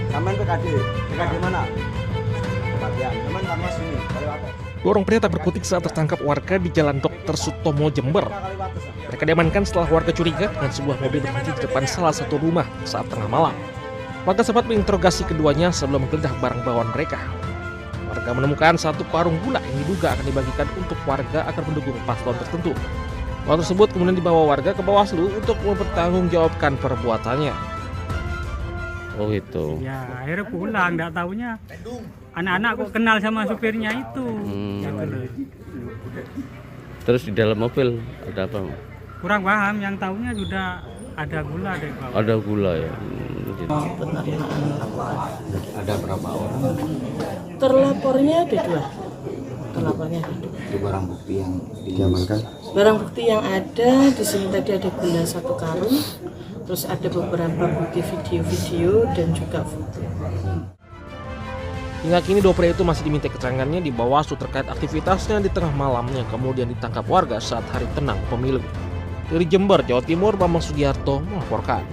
Saman PKD mana? Perhatian, teman sama sini. Dua orang pria tak berkutik saat tertangkap warga di Jalan Dr. Sutomo, Jember. Mereka diamankan setelah warga curiga dengan sebuah mobil berhenti di depan salah satu rumah saat tengah malam. Warga sempat menginterogasi keduanya sebelum menggeledah barang bawaan mereka. Warga menemukan satu karung gula yang diduga akan dibagikan untuk warga agar mendukung paslon tertentu. Uang tersebut kemudian dibawa warga ke Bawaslu untuk mempertanggungjawabkan perbuatannya. Oh itu. Ya akhirnya pulang, nggak taunya anak-anak kok kenal sama supirnya itu. Gitu loh. Terus di dalam mobil ada apa? Kurang paham, yang taunya sudah ada gula deh Pak. Ada gula ya. Gitu. Ada berapa orang? Terlapornya ada dua. Itu barang bukti yang diamankan. Barang bukti yang ada di sini tadi ada gula 1 karung, terus ada beberapa bukti video-video dan juga foto. Hingga kini dua pria itu masih diminta keterangannya di Bawaslu terkait aktivitasnya di tengah malam yang kemudian ditangkap warga saat hari tenang pemilu. Dari Jember, Jawa Timur, Bambang Sugiharto melaporkan.